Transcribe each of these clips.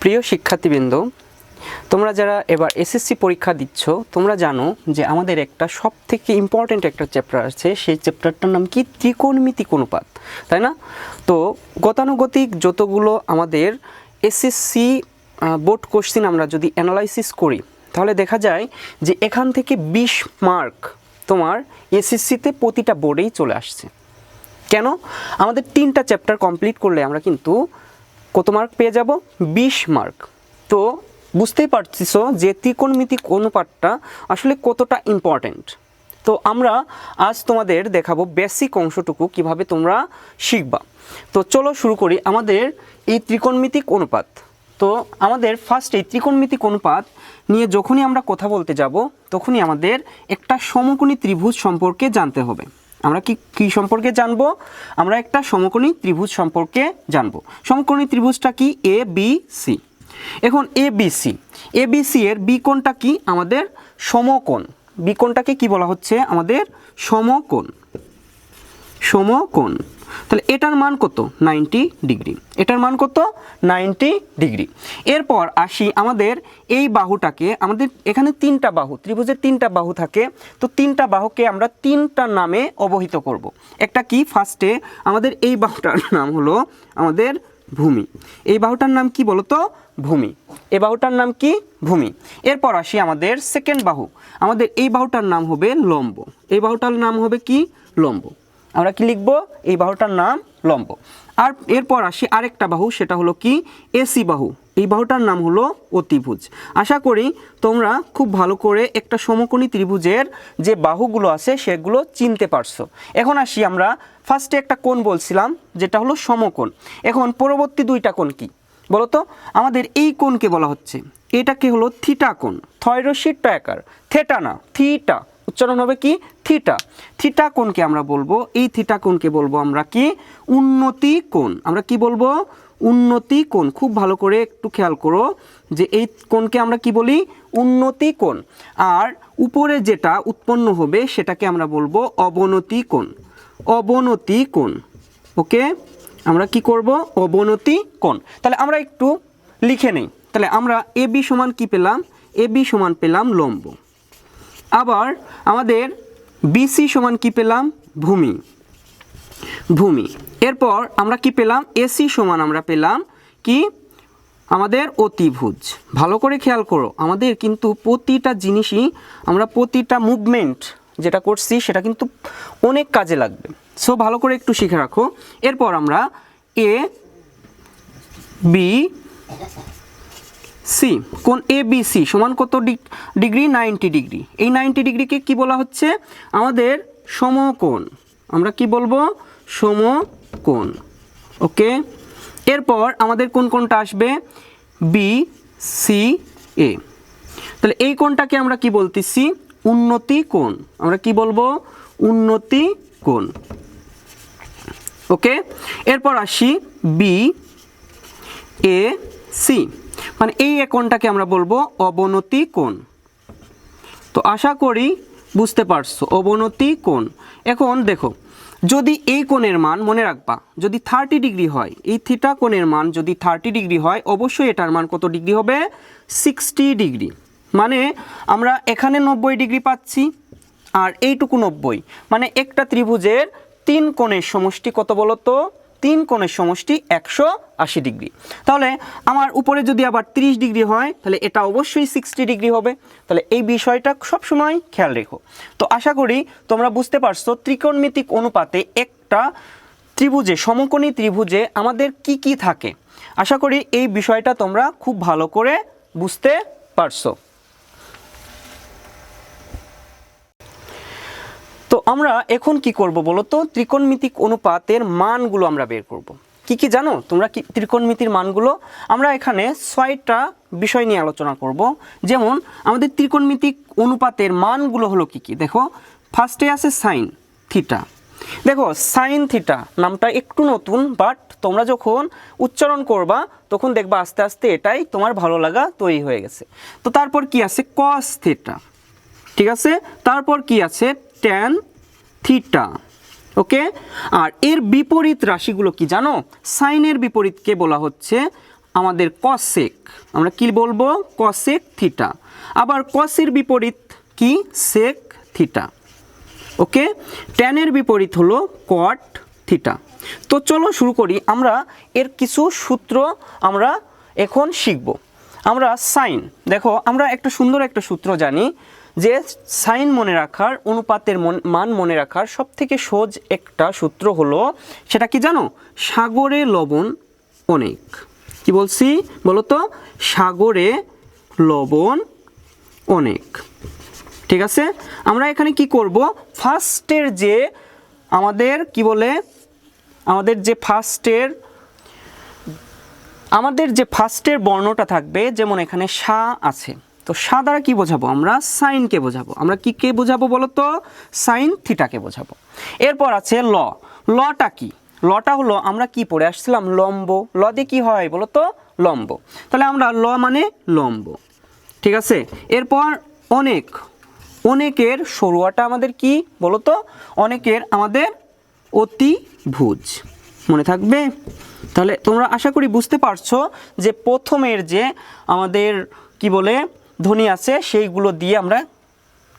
প্রিয় শিক্ষার্থীবৃন্দ, তোমরা যারা এবার এসএসসি পরীক্ষা দিচ্ছ তোমরা জানো যে আমাদের একটা সবথেকে ইম্পর্ট্যান্ট একটা চ্যাপ্টার আছে। সেই চ্যাপ্টারটার নাম কি? ত্রিকোণমিতিক অনুপাত, তাই না? তো গতানুগতিক যতগুলো আমাদের এসএসসি বোর্ড কোশ্চেন আমরা যদি অ্যানালাইসিস করি তাহলে দেখা যায় যে এখান থেকে 20 মার্ক তোমার এসএসসিতে প্রতিটা বোর্ডেই চলে আসছে। কেন? আমাদের 3টা চ্যাপ্টার কমপ্লিট করলে আমরা কিন্তু কত মার্ক পেয়ে যাব? 20 মার্ক। তো বুঝতেই পারছিস যে ত্রিকোণমিতিক অনুপাতটা আসলে কতটা ইম্পর্ট্যান্ট। তো আমরা আজ তোমাদের দেখাবো বেসিক অংশটুকু কিভাবে তোমরা শিখবা। তো চলো শুরু করি আমাদের এই ত্রিকোণমিতিক অনুপাত। তো আমাদের ফার্স্ট এই ত্রিকোণমিতিক অনুপাত নিয়ে যখনই আমরা কথা বলতে যাব তখনই আমাদের একটা সমকোণী ত্রিভুজ সম্পর্কে জানতে হবে। আমরা কি সম্পর্কে জানবো? আমরা একটা সমকোণী ত্রিভুজ সম্পর্কে জানবো। সমকোণী ত্রিভুজটা কি? A B C. এখন এ বি সি এর বি কোণটা কি? আমাদের সমকোণ। বি কোণটাকে কি বলা হচ্ছে? আমাদের সমকোণ। তাহলে এটার মান কত? 90 ডিগ্রি। এটার মান কত? 90 ডিগ্রি। এরপর আসি আমাদের এই বাহুটাকে, আমাদের এখানে 3টা বাহু, ত্রিভুজের 3টা বাহু থাকে। তো 3টা বাহুকে আমরা 3টা নামে অবহিত করব। একটা কি? ফার্স্টে আমাদের এই বাহুটার নাম হলো আমাদের ভূমি। এই বাহুটার নাম কি বলো তো? ভূমি। এই বাহুটার নাম কি? ভূমি। এরপর আসি আমাদের সেকেন্ড বাহু, আমাদের এই বাহুটার নাম হবে লম্ব। এই বাহুটার নাম হবে কি? লম্ব। আমরা কি লিখব? এই বাহুটার নাম লম্ব। আর এরপর আসি আরেকটা বাহু, সেটা হলো কি? এসি বাহু। এই বাহুটার নাম হলো অতিভুজ। আশা করি তোমরা খুব ভালো করে একটা সমকোণী ত্রিভুজের যে বাহুগুলো আছে সেগুলো চিনতে পারছো। এখন আসি আমরা ফার্স্টে একটা কোণ বলছিলাম যেটা হলো সমকোণ। এখন পরবর্তী 2টা কোণ কি বলো তো? আমাদের এই কোণকে বলা হচ্ছে, এটাকে হলো থিটা কোণ। থয়রসিট টাকার, থেটা না, থিটা উচ্চারণ হবে কি? থিটা। থিটা কোণকে আমরা বলবো, এই থিটা কোণকে বলবো আমরা কি? উন্নতি কোণ। আমরা কি বলবো? উন্নতি কোণ। খুব ভালো করে একটু খেয়াল করো যে এই কোণকে আমরা কি বলি? উন্নতি কোণ। আর উপরে যেটা উৎপন্ন হবে সেটাকে আমরা বলবো অবনতি কোণ। অবনতি কোণ। ওকে, আমরা কি করব? অবনতি কোণ। তাহলে আমরা একটু লিখে নেই। তাহলে আমরা এ বি সমান কি পেলাম? এ বি সমান পেলাম লম্ব। আবার আমাদের বিসি সমান কি পেলাম? ভূমি। ভূমি। এরপর আমরা কি পেলাম? এসি সমান আমরা পেলাম কি? আমাদের অতিভুজ। ভালো করে খেয়াল করো, আমাদের কিন্তু প্রতিটা জিনিসই, আমরা প্রতিটা মুভমেন্ট যেটা করছি সেটা কিন্তু অনেক কাজে লাগবে। সো ভালো করে একটু শিখে রাখো। এরপর আমরা এ বি সি, কোণ এ বি সি সমান কত ডিগ্রি? 90 ডিগ্রি। এই 90 ডিগ্রিকে কি বলা হচ্ছে? আমাদের সমকোণ। আমরা কি বলবো? সমকোণ। ওকে, এরপর আমাদের কোন কোণটা আসবে? বি সি এ। তাহলে এই কোণটাকে আমরা কি বলতেছি? উন্নতি কোণ। আমরা কি বলবো? উন্নতি কোণ। ওকে, এরপর আসি বি এ সি, মানে এই কোণটাকে আমরা বলবো অবনতি কোণ। তো আশা করি বুঝতে পারছো, অবনতি কোণ। এখন দেখো, যদি এই কোণের মান মনে রাখবা, যদি 30 ডিগ্রি হয়, এই থিটা কোণের মান যদি 30 ডিগ্রি হয়, অবশ্যই এটার মান কত ডিগ্রি হবে? 60 ডিগ্রি। মানে আমরা এখানে 90 ডিগ্রি পাচ্ছি আর এইটুকু 90, মানে একটা ত্রিভুজের 3 কোণের সমষ্টি কত বলো তো? 3 কোণের সমষ্টি 180 ডিগ্রি। তাহলে আমার উপরে যদি আবার 30 ডিগ্রি হয় তাহলে এটা অবশ্যই 60 ডিগ্রি হবে। তাহলে এই বিষয়টা সবসময় খেয়াল রেখো। তো আশা করি তোমরা বুঝতে পারছো ত্রিকোণমিতিক অনুপাতে একটা ত্রিভুজে, সমকোণী ত্রিভুজে আমাদের কি কি থাকে। আশা করি এই বিষয়টা তোমরা খুব ভালো করে বুঝতে পারছো। তো আমরা এখন কি করব বলো তো? ত্রিকোণমিতিক অনুপাতের মানগুলো আমরা বের করব। কি কি জানো তোমরা? কি ত্রিকোণমিতির মানগুলো? আমরা এখানে 6টা বিষয় নিয়ে আলোচনা করব। যেমন আমাদের ত্রিকোণমিতিক অনুপাতের মানগুলো হলো কি কি? দেখো, ফার্স্টে আছে সাইন থিটা। দেখো, সাইন থিটা নামটা একটু নতুন, বাট তোমরা যখন উচ্চারণ করবা তখন দেখবা আস্তে আস্তে এটাই তোমার ভালো লাগা তৈরি হয়ে গেছে। তো তারপর কি আছে? Cos theta. ঠিক আছে, তারপর কি আছে? Tan theta. ওকে, আর এর বিপরীত রাশিগুলো কি জানো? সাইনের বিপরীতকে বলা হচ্ছে আমাদের কসেক, আমরা কি বলবো কসেক থিটা। আবার কসের বিপরীত কি সেক থিটা। ওকে, ট্যানের বিপরীত হলো কট থিটা। তো চলো শুরু করি। আমরা এর কিছু সূত্র আমরা এখন শিখব। আমরা সাইন, দেখো আমরা একটা সুন্দর একটা সূত্র জানি যে সাইন মনে রাখার, অনুপাতের মান মনে রাখার সবথেকে সহজ একটা সূত্র হলো, সেটা কি জানো, সাগরে লবণ অনেক। কি বলছি বলো তো, সাগরে লবণ অনেক। ঠিক আছে, আমরা এখানে কি করব, ফার্স্টের যে আমাদের কি বলে, আমাদের যে ফার্স্টের বর্ণটা থাকবে, যেমন এখানে সা আছে, তো সা দ্বারা কি বোঝাবো, আমরা সাইনকে বোঝাবো। আমরা কে বোঝাবো বলো তো, সাইন থিটাকে বোঝাবো। এরপর আছে ল। লটা কি, লটা হলো আমরা কি পড়ে আসছিলাম, লম্ব। ল দিয়ে কি হয় বলো তো, লম্ব। তাহলে আমরা ল মানে লম্ব। ঠিক আছে, এরপর অনেক, অনেকের সরুয়াটা আমাদের কি বলো তো, অনেকের আমাদের অতিভুজ। মনে থাকবে? তাহলে তোমরা আশা করি বুঝতে পারছো যে প্রথমের যে আমাদের কি বলে ধ্বনি আছে, সেইগুলো দিয়ে আমরা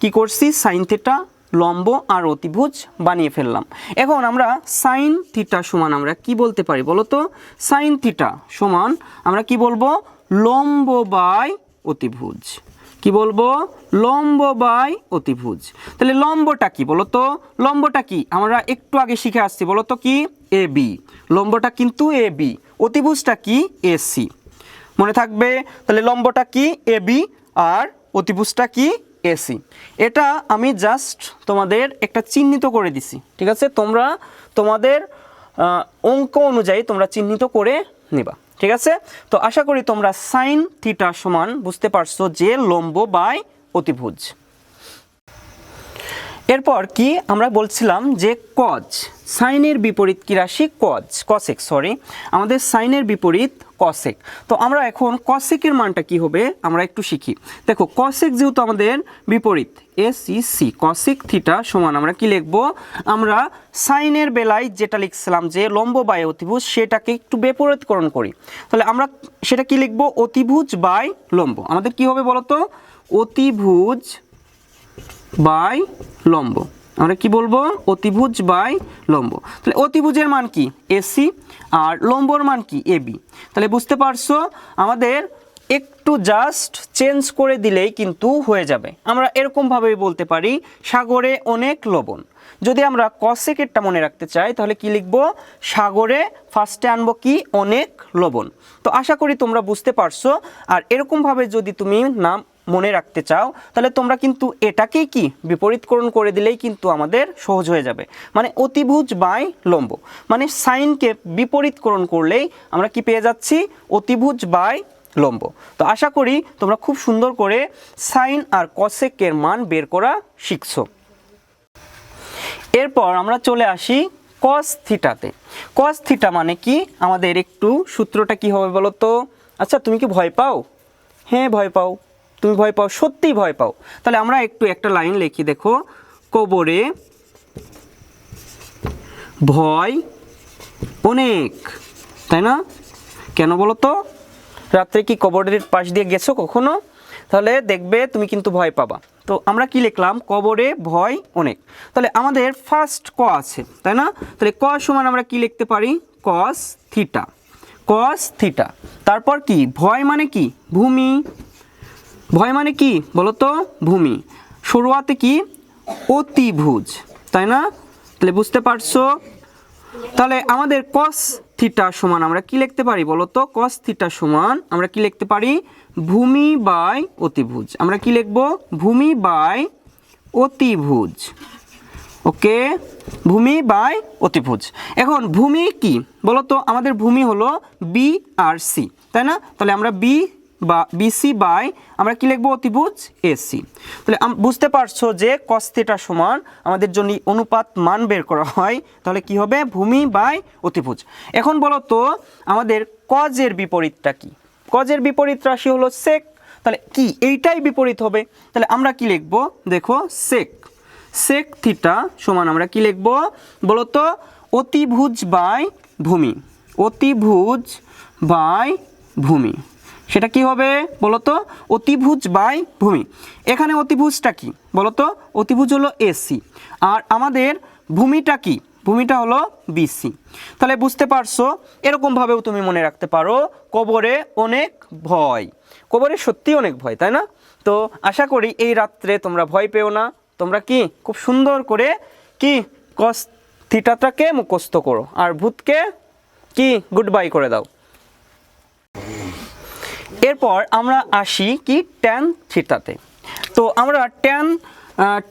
কি করছি, সাইন থিটা, লম্ব আর অতিভুজ বানিয়ে ফেললাম। এখন আমরা সাইন থিটা সমান আমরা কি বলতে পারি বলো তো, সাইন থিটা সমান আমরা কি বলবো, লম্ব বাই অতিভুজ। কি বলবো, লম্ব বাই অতিভুজ। তাহলে লম্বটা কি বলো তো, লম্বটা কি আমরা একটু আগে শিখে আসছি বলো তো, কি এ বি। লম্বটা কিন্তু এ বি, অতিভুজটা কি এসি। মনে থাকবে? তাহলে লম্বটা কি এ বি আর অতিভুজটা কি এসি। এটা আমি জাস্ট তোমাদের একটা চিহ্নিত করে দিছি। ঠিক আছে, তোমরা তোমাদের অঙ্ক অনুযায়ী তোমরা চিহ্নিত করে নেবা। ঠিক আছে, তো আশা করি তোমরা সাইন থিটা সমান বুঝতে পারছো যে লম্ব বাই অতিভুজ। এরপর কি আমরা বলছিলাম যে কজ, সাইনের বিপরীত কি রাশি, কসেক, আমাদের সাইনের বিপরীত কসেক। তো আমরা এখন কসেকের মানটা কি হবে আমরা একটু শিখি। দেখো কসেক যেহেতু আমাদের বিপরীত এসি, কসেক থিটা সমান আমরা কি লিখবো, আমরা সাইনের বেলায় যেটা লিখছিলাম যে লম্ব বাই অতিভুজ, সেটাকে একটু বিপরীতকরণ করি। তাহলে আমরা সেটা কি লিখবো, অতিভুজ বাই লম্ব। আমাদের কি হবে বলতো, অতিভুজ বাই লম্ব। আমরা কি বলবো, অতিভুজ বাই লম্ব। তাহলে অতিভুজের মান কি এসি আর লম্বর মান কি এবি। তাহলে বুঝতে পারছো আমাদের একটু জাস্ট চেঞ্জ করে দিলেই কিন্তু হয়ে যাবে। আমরা এরকমভাবেই বলতে পারি সাগরে অনেক লবণ। যদি আমরা কসেকেরটা মনে রাখতে চাই তাহলে কি লিখবো, সাগরে ফার্স্টে আনবো কি অনেক লবণ। তো আশা করি তোমরা বুঝতে পারছো। আর এরকমভাবে যদি তুমি নাম মনে রাখতে চাও তাহলে তোমরা কিন্তু এটাকেই কি বিপরীতকরণ করে দিলেই কিন্তু আমাদের সহজ হয়ে যাবে। মানে অতিভুজ বাই লম্ব, মানে সাইনকে বিপরীতকরণ করলেই আমরা কি পেয়ে যাচ্ছি, অতিভুজ বাই লম্ব। তো আশা করি তোমরা খুব সুন্দর করে সাইন আর কসেকের মান বের করা শিখছো। এরপর আমরা চলে আসি কস থিটাতে। কস থিটা মানে কি, আমাদের একটু সূত্রটা কি হবে বলো তো। আচ্ছা তুমি কি ভয় পাও? হ্যাঁ ভয় পাও, তুমি ভয় পাও, সত্যিই ভয় পাও। তাহলে আমরা একটু একটা লাইন লিখি, দেখো কবরে ভয় অনেক, তাই না? কেন বলো তো, রাত্রে কি কবরের পাশ দিয়ে গেছো কখনো? তাহলে দেখবে তুমি কিন্তু ভয় পাবা। তো আমরা কি লিখলাম, কবরে ভয় অনেক। তাহলে আমাদের ফার্স্ট ক আছে, তাই না? তাহলে ক সমান আমরা কি লিখতে পারি, কস থিটা। কস থিটা, তারপর কি ভয় মানে কি ভূমি, ভয় মানে কি বলতো ভূমি, শুরুয়াতে কি অতিভুজ, তাই না? তাহলে বুঝতে পারছো। তাহলে আমাদের কস থিটা সমান আমরা কি লিখতে পারি বলতো, কস থিটা সমান আমরা কি লিখতে পারি, ভূমি বাই অতিভুজ। আমরা কি লিখব, ভূমি বাই অতিভুজ। ওকে, ভূমি বাই অতিভুজ। এখন ভূমি কি বলতো, আমাদের ভূমি হলো বি আর সি, তাই না? তাহলে আমরা বি বা বিসি বাই আমরা কি লিখবো, অতিভুজ এসি। তাহলে বুঝতে পারছো যে কস থিটা সমান আমাদের জন্য অনুপাত মান বের করা হয়, তাহলে কি হবে, ভূমি বাই অতিভুজ। এখন বলো তো আমাদের কজের বিপরীতটা কি, কজের বিপরীত রাশি হলো সেক। তাহলে কি এইটাই বিপরীত হবে। তাহলে আমরা কি লিখবো, দেখো সেক, সেক থিটা সমান আমরা কি লিখবো বলো তো, অতিভুজ বাই ভূমি, অতিভুজ বাই ভূমি। সেটা কি হবে বলো তো? অতিভুজ বাই ভূমি। এখানে অতিভুজটা কি বলো তো? অতিভুজ হলো এসি, আর আমাদের ভূমিটা কি? ভূমিটা হলো বিসি। তাহলে বুঝতে পারছো, এরকমভাবেও তুমি মনে রাখতে পারো কবরে অনেক ভয়। কবরে সত্যি অনেক ভয়, তাই না? তো আশা করি এই রাত্রে তোমরা ভয় পেও না। তোমরা কি খুব সুন্দর করে কি কস থিটাটাকে মুখস্থ করো, আর ভূতকে কি গুড বাই করে দাও। এরপর আমরা আসি কি ট্যান থিটাতে। তো আমরা ট্যান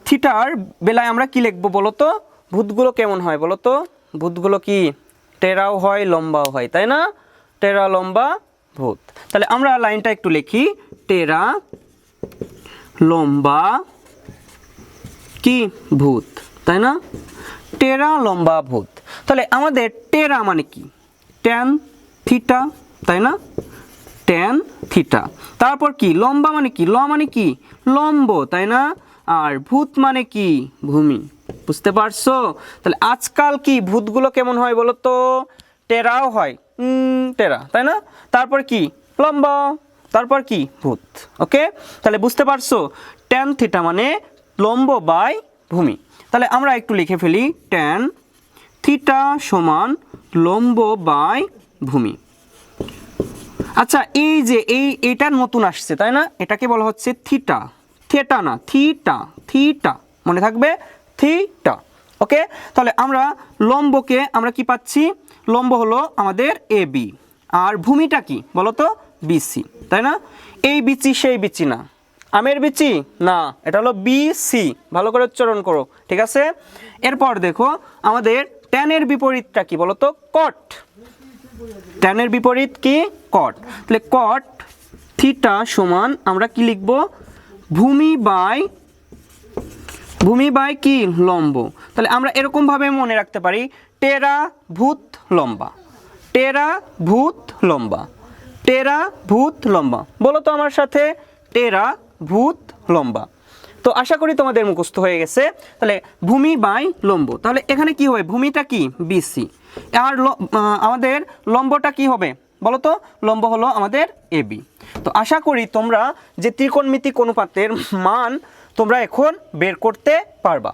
থিটার বেলায় আমরা কি লিখবো বলো তো? ভূতগুলো কেমন হয় বলো তো? ভূতগুলো কি টেরাও হয়, লম্বাও হয়, তাই না? টেরা লম্বা ভূত। তাহলে আমরা লাইনটা একটু লিখি, টেরা লম্বা কি ভূত, তাই না? টেরা লম্বা ভূত। তাহলে আমাদের টেরা মানে কি? ট্যান থিটা, তাই না? Tan theta. তারপর কি লম্বা মানে কি? ল মানে কি? লম্ব, তাই না? আর ভূত মানে কি? ভূমি। বুঝতে পারছো? তাহলে আজকাল কি ভূতগুলো কেমন হয় বলো তো? টেরাও হয়, টেরা, তাই না? তারপর কি লম্বা, তারপর কি ভূত। ওকে, তাহলে বুঝতে পারছো ট্যান থিটা মানে লম্ব বাই ভূমি। তাহলে আমরা একটু লিখে ফেলি, ট্যান থিটা সমান লম্ব বাই ভূমি। আচ্ছা, এই যে এইটা নতুন আসছে, তাই না? এটাকে বলা হচ্ছে থিটা, থিটা না থিটা, থিটা মনে থাকবে, থিটা। ওকে, তাহলে আমরা লম্বকে আমরা কি পাচ্ছি? লম্ব হলো আমাদের এ বি, আর ভূমিটা কি বলো তো? বিসি, তাই না? এই বিচি সেই বিচি না, আমের বিচি না, এটা হলো বিসি। ভালো করে উচ্চারণ করো, ঠিক আছে? এরপর দেখো আমাদের ট্যানের বিপরীতটা কি বলো তো? কট। ট্যানের বিপরীত কি? কট। তাহলে কট থিটা সমান আমরা কি লিখব? ভূমি বাই কি? লম্ব। তাহলে আমরা এরকম ভাবে মনে রাখতে পারি, টেরা ভূত লম্বা, টেরা ভূত লম্বা, টেরা ভূত লম্বা। বলো তো আমার সাথে, টেরা ভূত লম্বা। তো আশা করি তোমাদের মুখস্থ হয়ে গেছে। তাহলে ভূমি বাই লম্ব, তাহলে এখানে কি হয়? ভূমিটা কি? বিসি, আর আমাদের লম্বটা কি হবে বলো তো? লম্ব হলো আমাদের এবি। তো আশা করি তোমরা যে ত্রিকোণমিতিক অনুপাতের মান তোমরা এখন বের করতে পারবা।